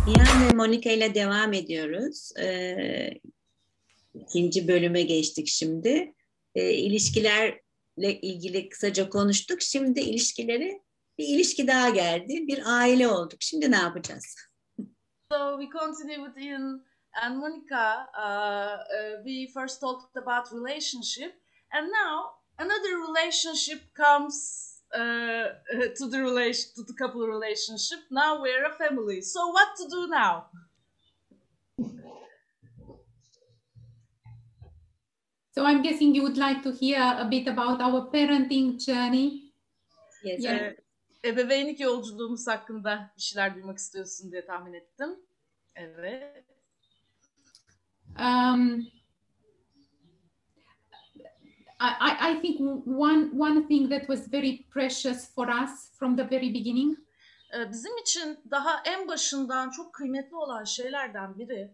Nihan ve Monika ile devam ediyoruz. İkinci bölüme geçtik şimdi. İlişkilerle ilgili kısaca konuştuk. Şimdi bir ilişki daha geldi. Bir aile olduk. Şimdi ne yapacağız? So we continue with Ian and Monica. We first talked about relationship, and now another relationship comes to the couple relationship. Now we're a family. So what to do now? So I'm guessing you would like to hear a bit about our parenting journey. Yes. Ebeveynlik yolculuğumuz hakkında bir şeyler duymak istiyorsun diye tahmin ettim. Evet. I think one thing that was very precious for us from the very beginning. Bizim için daha en başından çok kıymetli olan şeylerden biri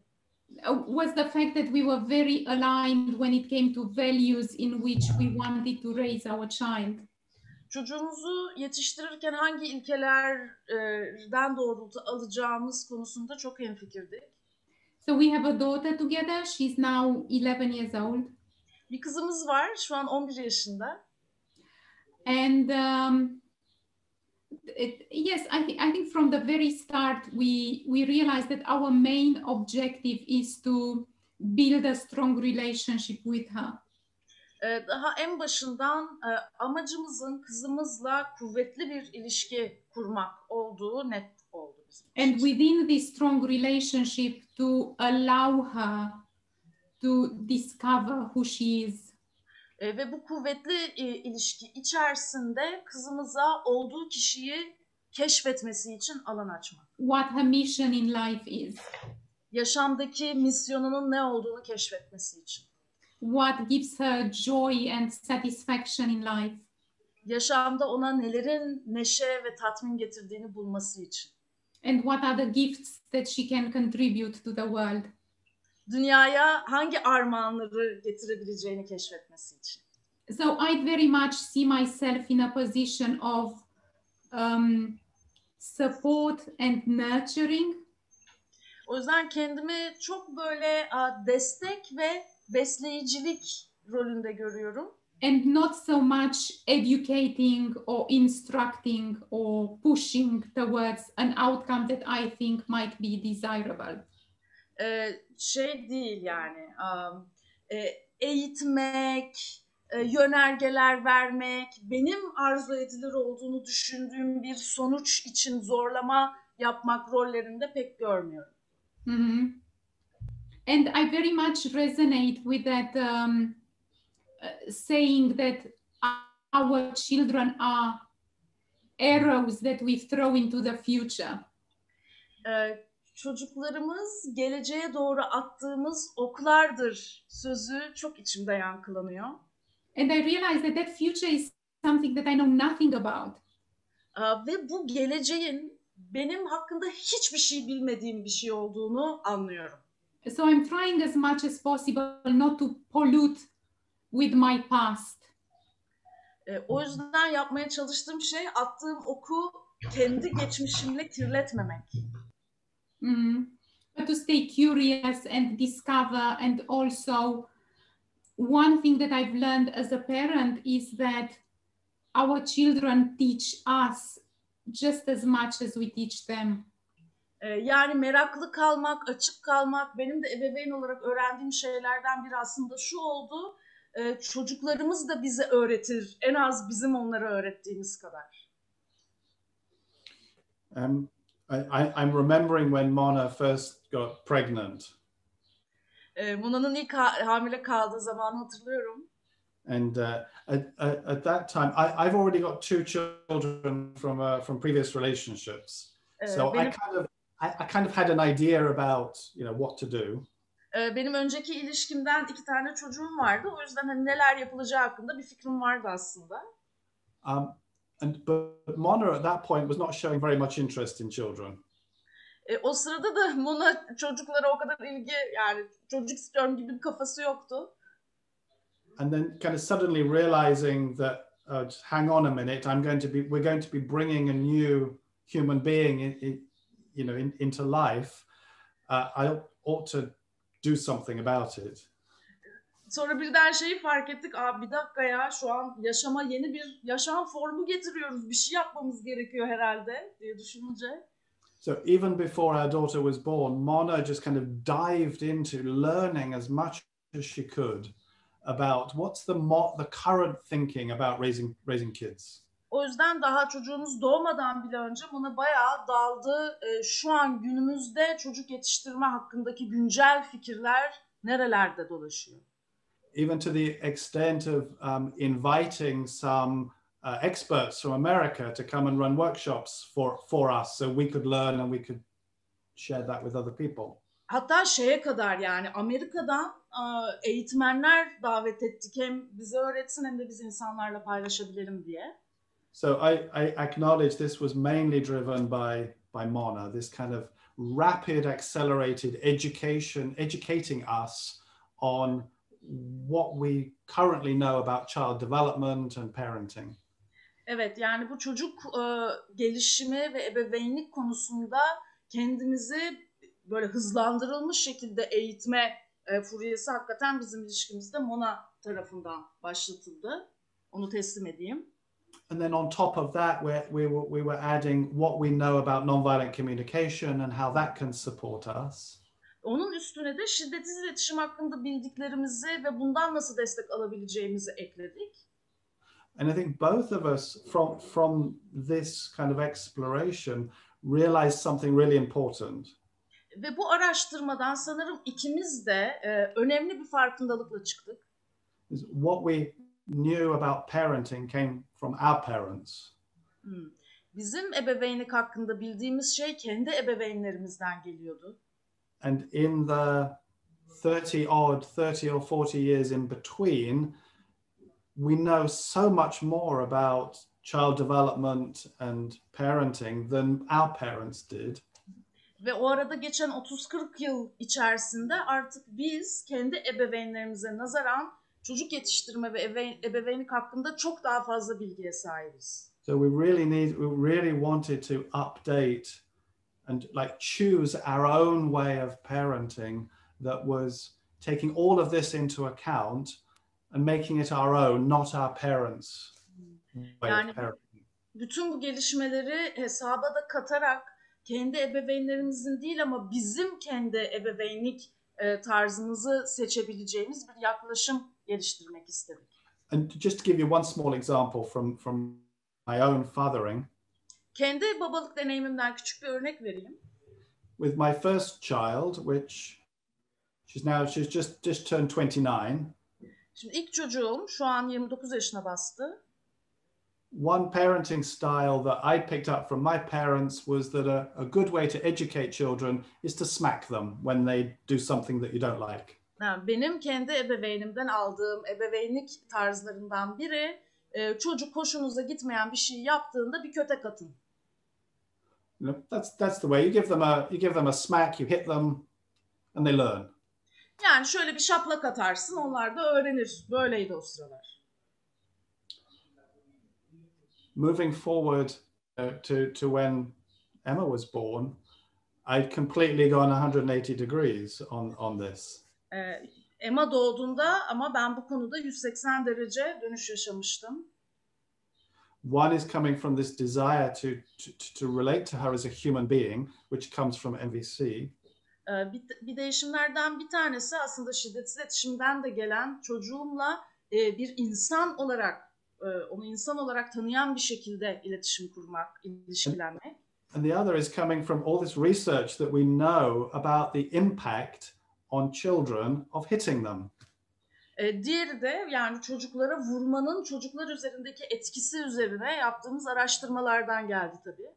was the fact that we were very aligned when it came to values in which we wanted to raise our child. Çocuğumuzu yetiştirirken hangi ilkelerden doğrultu alacağımız konusunda çok hemfikirdik. So we have a daughter together. She's now 11 years old. Bir kızımız var, şu an 11 yaşında. And yes, I think from the very start we realized that our main objective is to build a strong relationship with her. Daha en başından amacımızın kızımızla kuvvetli bir ilişki kurmak olduğu net oldu bizim için. And within this strong relationship to allow her to discover who she is. Ve bu kuvvetli ilişki içerisinde kızımıza olduğu kişiyi keşfetmesi için alan açmak. What her mission in life is. Yaşamdaki misyonunun ne olduğunu keşfetmesi için. What gives her joy and satisfaction in life. Yaşamda ona nelerin neşe ve tatmin getirdiğini bulması için. And what are the gifts that she can contribute to the world. Dünyaya hangi armağanları getirebileceğini keşfetmesi için. So I very much see myself in a position of support and nurturing. O yüzden kendimi çok böyle destek ve besleyicilik rolünde görüyorum. And not so much educating or instructing or pushing towards an outcome that I think might be desirable. Değil yani eğitmek, yönergeler vermek, benim arzu edilir olduğunu düşündüğüm bir sonuç için zorlama yapmak rollerinde pek görmüyorum. Mm-hmm. And I very much resonate with that saying that our children are arrows that we throw into the future. Çocuklarımız geleceğe doğru attığımız oklardır sözü çok içimde yankılanıyor. And I realize that that future is something that I know nothing about. Ve bu geleceğin benim hakkında hiçbir şey bilmediğim bir şey olduğunu anlıyorum. So I'm trying as much as possible not to pollute with my past. O yüzden yapmaya çalıştığım şey attığım oku kendi geçmişimle kirletmemek. But to stay curious and discover, and also one thing that I've learned as a parent is that our children teach us just as much as we teach them. Yani meraklı kalmak, açık kalmak, benim de ebeveyn olarak öğrendiğim şeylerden biri aslında şu oldu. Çocuklarımız da bize öğretir, en az bizim onlara öğrettiğimiz kadar. I'm remembering when Mona first got pregnant. Mona'nın ilk hamile kaldığı zamanı hatırlıyorum. And at that time, I've already got 2 children from previous relationships. So I kind of had an idea about what to do. Benim önceki ilişkimden 2 tane çocuğum vardı. O yüzden hani neler yapılacağı hakkında bir fikrim vardı aslında. But Mona at that point was not showing very much interest in children. O sırada da Mona çocuklara o kadar ilgi, yani çocuk istiyorum gibi bir kafası yoktu. And then kind of suddenly realizing that hang on a minute, we're going to be bringing a new human being into life, I ought to do something about it. Sonra birden şeyi fark ettik. Bir dakika ya, şu an yaşama yeni bir yaşam formu getiriyoruz. Bir şey yapmamız gerekiyor herhalde diye düşününce. So even before our daughter was born, Mona just kind of dived into learning as much as she could about what's the current thinking about raising kids. O yüzden daha çocuğumuz doğmadan bile önce buna bayağı daldı. Şu an günümüzde çocuk yetiştirme hakkındaki güncel fikirler nerelerde dolaşıyor? Even to the extent of inviting some experts from America to come and run workshops for us, so we could learn and we could share that with other people. Hatta şeye kadar, yani Amerika'dan eğitmenler davet ettik, hem bize öğretsin hem de biz insanlarla paylaşabilelim diye. So I acknowledge this was mainly driven by Mona, this kind of rapid, accelerated educating us on what we currently know about child development and parenting. Evet, yani bu çocuk gelişimi ve ebeveynlik konusunda kendimizi böyle hızlandırılmış şekilde eğitme furyası hakikaten bizim ilişkimizde Mona tarafından başlatıldı. Onu teslim edeyim. And then on top of that, we were adding what we know about nonviolent communication and how that can support us. Onun üstüne de şiddetsiz iletişim hakkında bildiklerimizi ve bundan nasıl destek alabileceğimizi ekledik. And I think both of us from this kind of exploration realized something really important. Ve bu araştırmadan sanırım ikimiz de önemli bir farkındalıkla çıktık. What we knew about parenting came from our parents. Bizim ebeveynlik hakkında bildiğimiz şey kendi ebeveynlerimizden geliyordu. And in the 30 or 40 years in between, we know so much more about child development and parenting than our parents did. Ve o arada geçen 30-40 yıl içerisinde artık biz kendi ebeveynlerimize nazaran çocuk yetiştirme ve ebeveynlik hakkında çok daha fazla bilgiye sahibiz. So we really wanted to update and like choose our own way of parenting that was taking all of this into account and making it our own, not our parents' way of parenting. Bütün bu gelişmeleri hesaba da katarak kendi ebeveynlerimizin değil ama bizim kendi ebeveynlik tarzımızı seçebileceğimiz bir yaklaşım geliştirmek istedik. And just to give you one small example from my own fathering. Kendi babalık deneyimimden küçük bir örnek vereyim. With my first child, which she's just turned 29. Şimdi ilk çocuğum şu an 29 yaşına bastı. One parenting style that I picked up from my parents was that a good way to educate children is to smack them when they do something that you don't like. Benim kendi ebeveynimden aldığım ebeveynlik tarzlarından biri, çocuk hoşunuza gitmeyen bir şey yaptığında bir kötek atın. That's the way. You give them a smack, you hit them, and they learn. Yani şöyle bir şaplak atarsın, onlar da öğrenir. Böyleydi o sıralar. Moving forward to when Emma was born, I'd completely gone 180 degrees on this. Emma doğduğunda ama ben bu konuda 180 derece dönüş yaşamıştım. One is coming from this desire to relate to her as a human being, which comes from NVC. Bir değişimlerden bir tanesi aslında şiddetsiz iletişimden de gelen, çocuğumla bir insan olarak, onu insan olarak tanıyan bir şekilde iletişim kurmak, ilişkilenmek. And the other is coming from all this research that we know about the impact on children of hitting them. Diğeri de yani çocuklara vurmanın çocuklar üzerindeki etkisi üzerine yaptığımız araştırmalardan geldi tabii.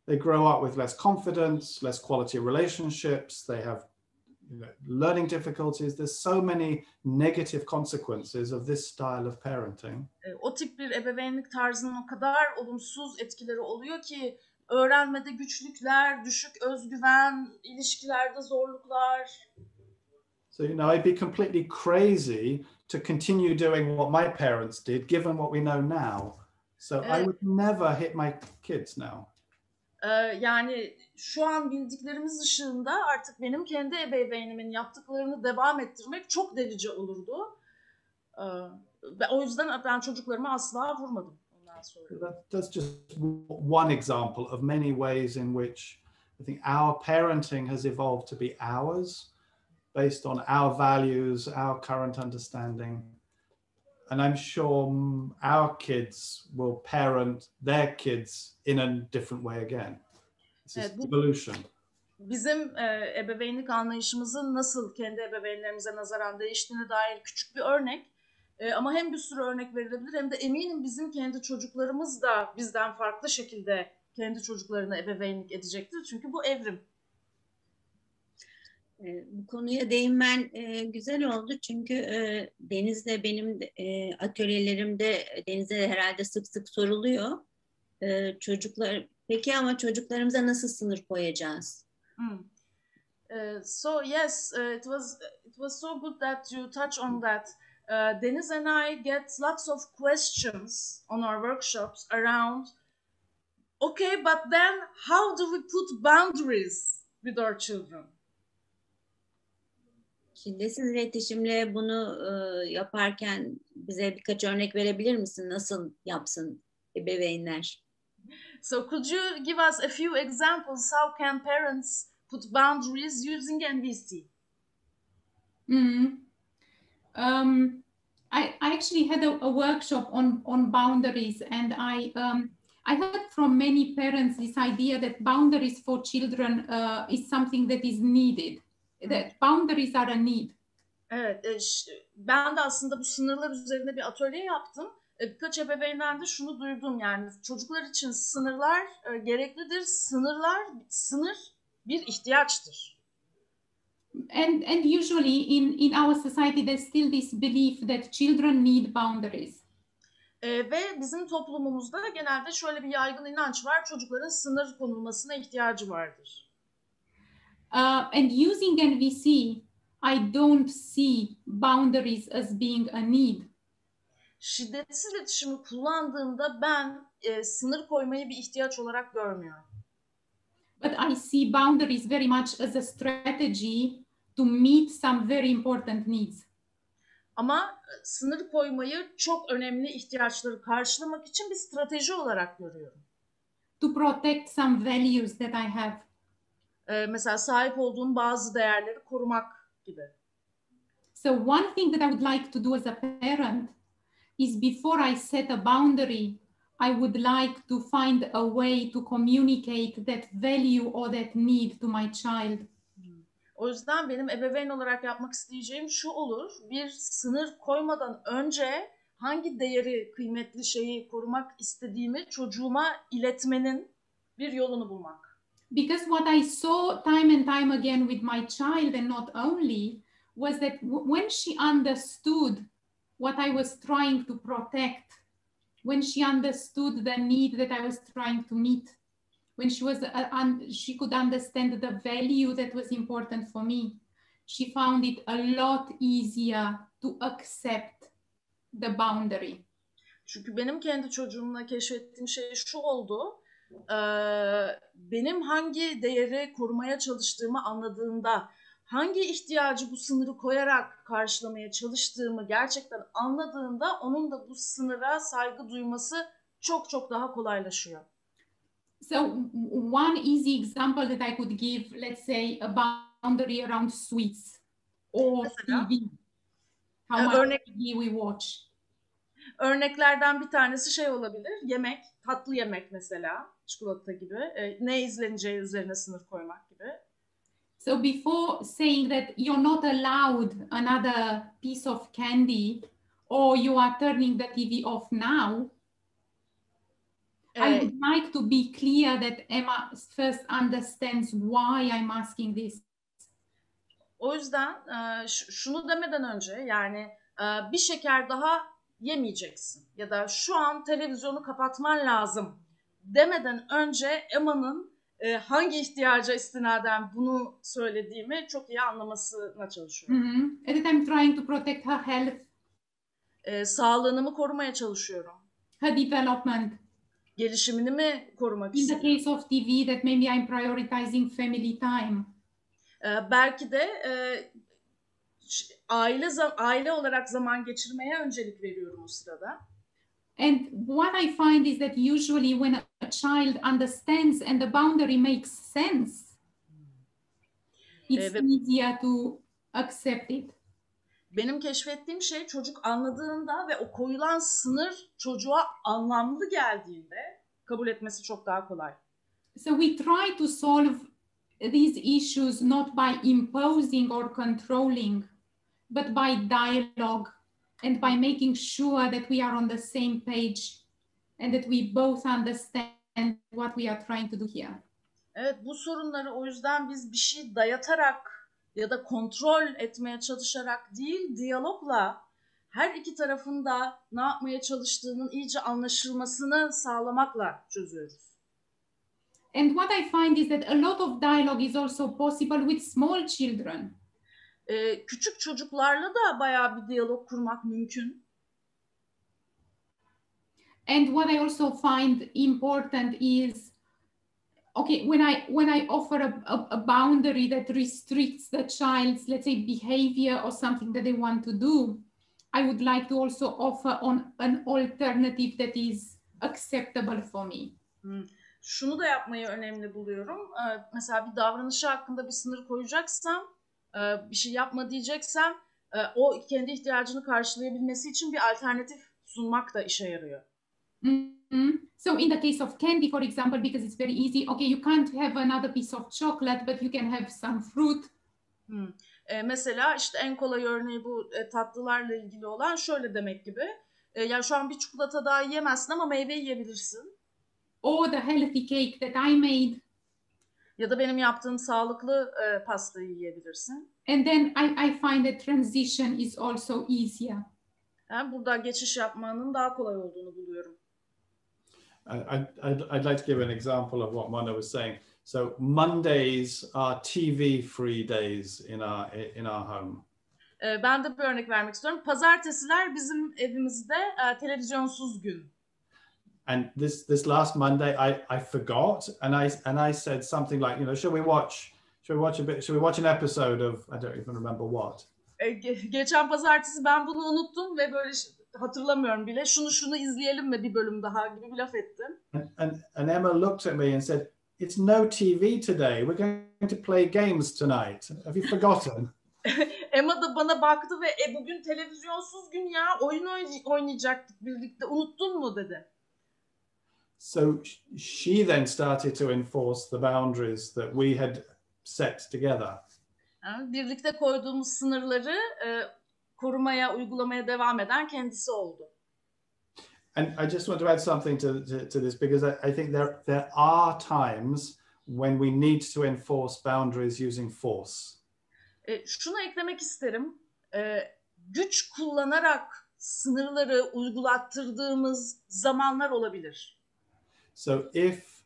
They grow up with less confidence, less quality relationships, they have learning difficulties. There's so many negative consequences of this style of parenting. O tip bir ebeveynlik tarzının o kadar olumsuz etkileri oluyor ki öğrenmede güçlükler, düşük özgüven, ilişkilerde zorluklar. So, I'd be completely crazy to continue doing what my parents did, given what we know now. So I would never hit my kids now. Yani şu an bildiklerimiz ışığında artık benim kendi ebeveynimin yaptıklarını devam ettirmek çok delice olurdu. Ve o yüzden ben çocuklarımı asla vurmadım ondan sonra. That's just one example of many ways in which I think our parenting has evolved to be ours, based on our values, our current understanding. And I'm sure our kids will parent their kids in a different way again. This is evolution. Bizim ebeveynlik anlayışımızın nasıl kendi ebeveynlerimize nazaran değiştiğine dair küçük bir örnek. Ama hem bir sürü örnek verilebilir hem de eminim bizim kendi çocuklarımız da bizden farklı şekilde kendi çocuklarına ebeveynlik edecektir. Çünkü bu evrim. Bu konuya değinmen güzel oldu çünkü Deniz'de benim atölyelerimde Deniz'e herhalde sık sık soruluyor. Çocuklar peki ama çocuklarımıza nasıl sınır koyacağız? So yes, it was so good that you touch on that. Deniz and I get lots of questions on our workshops around. Okay, but then how do we put boundaries with our children? Şiddetsiz iletişimle bunu yaparken bize birkaç örnek verebilir misin? Nasıl yapsın ebeveynler? So could you give us a few examples how can parents put boundaries using NVC? I actually had a workshop on boundaries, and I heard from many parents this idea that boundaries for children is something that is needed. That boundaries are a need. Evet, ben de aslında bu sınırlar üzerine bir atölye yaptım. Birkaç ebeveynden de şunu duydum, yani çocuklar için sınırlar gereklidir. Sınır bir ihtiyaçtır. And usually in our society there's still this belief that children need boundaries. Ve bizim toplumumuzda genelde şöyle bir yaygın inanç var: çocukların sınır konulmasına ihtiyacı vardır. And using NVC, I don't see boundaries as being a need. Şiddetsiz iletişimi kullandığımda ben sınır koymayı bir ihtiyaç olarak görmüyorum. But I see boundaries very much as a strategy to meet some very important needs. Ama sınır koymayı çok önemli ihtiyaçları karşılamak için bir strateji olarak görüyorum. To protect some values that I have. Mesela sahip olduğum bazı değerleri korumak gibi. So one thing that I would like to do as a parent is before I set a boundary, I would like to find a way to communicate that value or that need to my child. O yüzden benim ebeveyn olarak yapmak isteyeceğim şu olur: bir sınır koymadan önce hangi değeri, kıymetli şeyi korumak istediğimi çocuğuma iletmenin bir yolunu bulmak. Because what I saw time and time again with my child, and not only, was that when she understood what I was trying to protect, when she understood the need that I was trying to meet, when she could understand the value that was important for me, she found it a lot easier to accept the boundary. Çünkü benim kendi çocuğumla keşfettiğim şey şu oldu: benim hangi değeri korumaya çalıştığımı anladığında, hangi ihtiyacı bu sınırı koyarak karşılamaya çalıştığımı gerçekten anladığında onun da bu sınıra saygı duyması çok çok daha kolaylaşıyor. So one easy example that I could give, let's say a boundary around sweets or TV. How much TV we watch. Örneklerden bir tanesi şey olabilir: yemek, tatlı yemek mesela, çikolata gibi. Ne izleneceği üzerine sınır koymak gibi. So before saying that you're not allowed another piece of candy or you are turning the TV off now, I would like to be clear that Emma first understands why I'm asking this. O yüzden şunu demeden önce, yani bir şeker daha yemeyeceksin ya da şu an televizyonu kapatman lazım demeden önce Emma'nın hangi ihtiyaca istinaden bunu söylediğimi çok iyi anlamasına çalışıyorum. At that I'm trying to protect her health, Sağlığını mı korumaya çalışıyorum? her development. Gelişimini mi korumak In the istiyor? case of TV, that maybe I'm prioritizing family time. Belki de aile olarak zaman geçirmeye öncelik veriyorum o sırada. And what I find is that usually when a child understands and the boundary makes sense, it's easier to accept it. Benim keşfettiğim şey, çocuk anladığında ve o koyulan sınır çocuğa anlamlı geldiğinde kabul etmesi çok daha kolay. So we try to solve these issues not by imposing or controlling, but by dialogue and by making sure that we are on the same page and that we both understand what we are trying to do here. Evet, bu sorunları o yüzden biz bir şey dayatarak ya da kontrol etmeye çalışarak değil, diyalogla her iki tarafın da ne yapmaya çalıştığının iyice anlaşılmasını sağlamakla çözüyoruz. And what I find is that a lot of dialogue is also possible with small children. Küçük çocuklarla da bayağı bir diyalog kurmak mümkün. And what I also find important is, okay, when I offer a boundary that restricts the child's, let's say, behavior or something that they want to do, I would like to also offer an alternative that is acceptable for me. Şunu da yapmayı önemli buluyorum. Mesela bir davranışı hakkında bir sınır koyacaksam, bir şey yapma diyeceksem, o kendi ihtiyacını karşılayabilmesi için bir alternatif sunmak da işe yarıyor. Mm-hmm. So in the case of candy, for example, because it's very easy, okay, you can't have another piece of chocolate, but you can have some fruit. Mesela işte en kolay örneği bu tatlılarla ilgili olan şöyle demek gibi. Ya şu an bir çikolata daha yiyemezsin ama meyve yiyebilirsin. Or the healthy cake that I made. Ya da benim yaptığım sağlıklı pastayı yiyebilirsin. And then I find that transition is also easier. Yani burada geçiş yapmanın daha kolay olduğunu buluyorum. I'd like to give an example of what Mona was saying. So Mondays are TV-free days in our home. Ben de bir örnek vermek istiyorum. Pazartesiler bizim evimizde televizyonsuz gün. And this last Monday, I forgot, and I said something like, you know, should we watch an episode of, I don't even remember what. Geçen pazartesi ben bunu unuttum ve böyle hatırlamıyorum bile. Şunu izleyelim mi bir bölüm daha gibi bir laf ettim. And Emma looked at me and said, it's no TV today. We're going to play games tonight. Have you forgotten? Emma da bana baktı ve bugün televizyonsuz gün ya, oyun oynayacaktık birlikte, unuttun mu dedi. So she then started to enforce the boundaries that we had set together. Yani birlikte koyduğumuz sınırları korumaya, uygulamaya devam eden kendisi oldu. And I just want to add something to this, because I think there are times when we need to enforce boundaries using force. Şunu eklemek isterim. Güç kullanarak sınırları uygulattırdığımız zamanlar olabilir. So if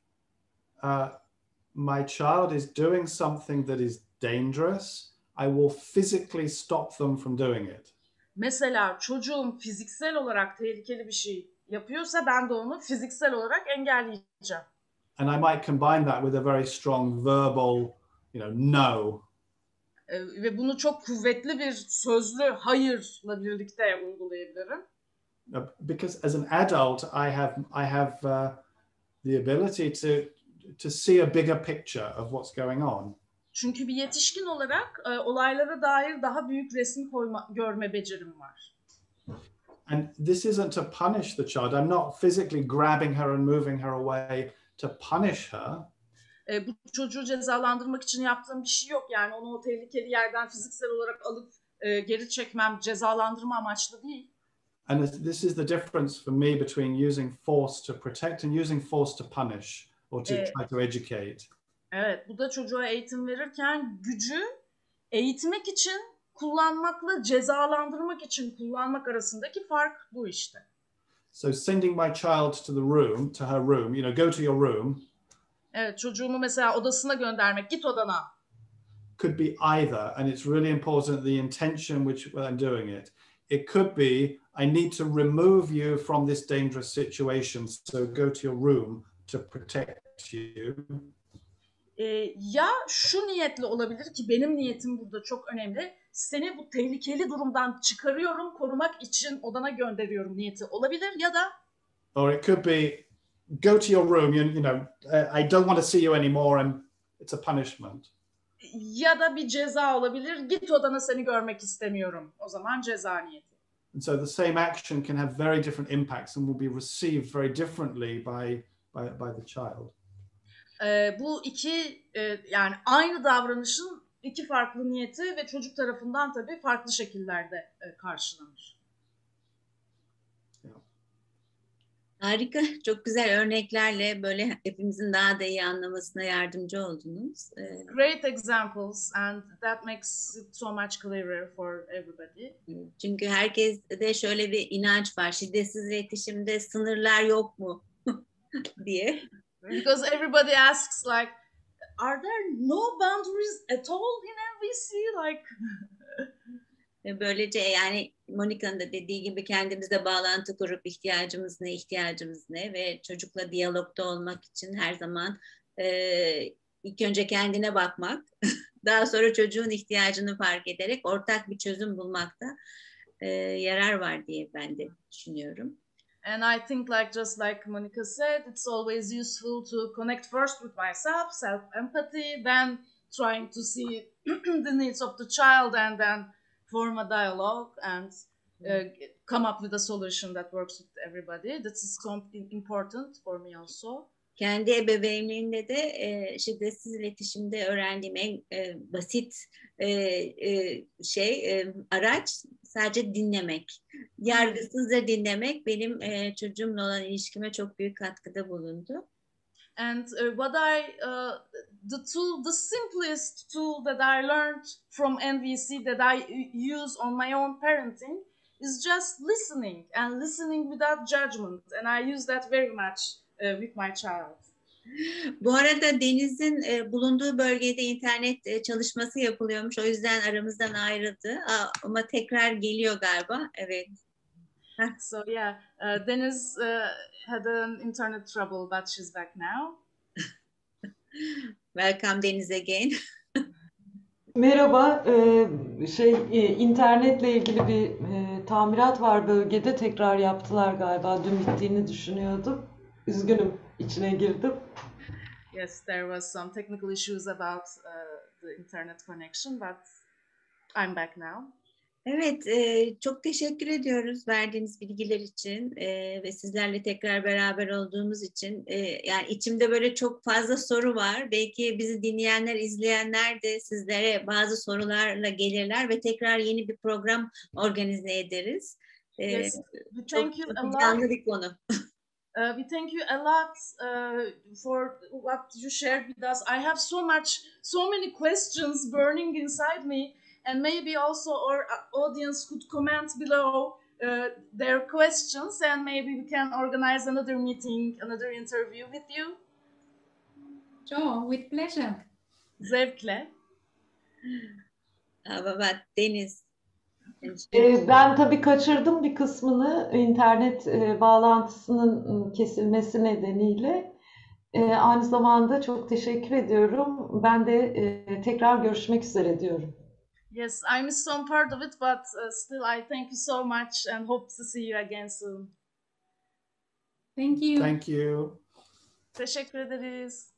my child is doing something that is dangerous, I will physically stop them from doing it. Mesela çocuğum fiziksel olarak tehlikeli bir şey yapıyorsa ben de onu fiziksel olarak engelleyeceğim. And I might combine that with a very strong verbal, no. Ve bunu çok kuvvetli bir sözlü hayırla birlikte uygulayabilirim. Because as an adult, I have the ability to see a bigger picture of what's going on. Çünkü bir yetişkin olarak olaylara dair daha büyük resim görme becerim var. And this isn't to punish the child. I'm not physically grabbing her and moving her away to punish her. Bu çocuğu cezalandırmak için yaptığım bir şey yok. Yani onu o tehlikeli yerden fiziksel olarak alıp geri çekmem, cezalandırma amaçlı değil. And this is the difference for me between using force to protect and using force to punish or to try to educate. Evet, bu da çocuğa eğitim verirken gücü eğitmek için kullanmakla cezalandırmak için kullanmak arasındaki fark bu işte. So sending my child to her room, go to your room. Evet, çocuğumu mesela odasına göndermek, git odana. Could be either, and it's really important the intention which I'm doing it. it could be, I need to remove you from this dangerous situation, so go to your room to protect you. Ya şu niyetli olabilir ki benim niyetim burada çok önemli. Seni bu tehlikeli durumdan çıkarıyorum, korumak için odana gönderiyorum niyeti olabilir ya da or it could be go to your room, you know, I don't want to see you anymore and it's a punishment. Ya da bir ceza olabilir. Git odana, seni görmek istemiyorum. O zaman ceza niyeti. And so the same action can have very different impacts and will be received very differently by the child. Bu iki yani aynı davranışın iki farklı niyeti ve çocuk tarafından tabii farklı şekillerde karşılanır. Harika, çok güzel örneklerle böyle hepimizin daha da iyi anlamasına yardımcı oldunuz. Great examples and that makes it so much clearer for everybody. Çünkü herkeste şöyle bir inanç var, şiddetsiz iletişimde sınırlar yok mu diye. Because everybody asks like, are there no boundaries at all in NVC? Like Böylece yani Monika'nın da dediği gibi kendimizle bağlantı kurup ihtiyacımız ne ve çocukla diyalogda olmak için her zaman ilk önce kendine bakmak, daha sonra çocuğun ihtiyacını fark ederek ortak bir çözüm bulmakta yarar var diye ben de düşünüyorum. And I think just like Monica said, it's always useful to connect first with myself, self-empathy, then trying to see the needs of the child and then form a dialogue and come up with a solution that works with everybody. That's so important for me also. Kendi ebeveynliğinde de şiddetsiz iletişimde öğrendiğim en basit araç sadece dinlemek. Yargısızca dinlemek benim çocuğumla olan ilişkime çok büyük katkıda bulundu. And the simplest tool that I learned from NVC that I use on my own parenting is just listening and listening without judgment. And I use that very much with my child. Bu arada Deniz'in bulunduğu bölgede internet çalışması yapılıyormuş. O yüzden aramızdan ayrıldı. Ama tekrar geliyor galiba. Evet. So yeah, Deniz had an internet trouble, but she's back now. Welcome Deniz again. Merhaba, internetle ilgili bir tamirat var bölgede. Tekrar yaptılar galiba. Dün bittiğini düşünüyordum. Üzgünüm, içine girdim. Yes, there was some technical issues about the internet connection, but I'm back now. Evet, çok teşekkür ediyoruz verdiğiniz bilgiler için ve sizlerle tekrar beraber olduğumuz için. Yani içimde böyle çok fazla soru var. Belki bizi dinleyenler, izleyenler de sizlere bazı sorularla gelirler ve tekrar yeni bir program organize ederiz. Yes, çok canlı bir konu. We thank you a lot for what you shared with us. I have so many questions burning inside me. And maybe also our audience could comment below their questions, and maybe we can organize another meeting, another interview with you. Sure, with pleasure. Zevkle. Baba Deniz. Ben tabii kaçırdım bir kısmını internet bağlantısının kesilmesi nedeniyle. Aynı zamanda çok teşekkür ediyorum. Ben de tekrar görüşmek üzere diyorum. Yes, I missed some part of it, but still I thank you so much and hope to see you again soon. Thank you. Thank you. Teşekkür ederiz.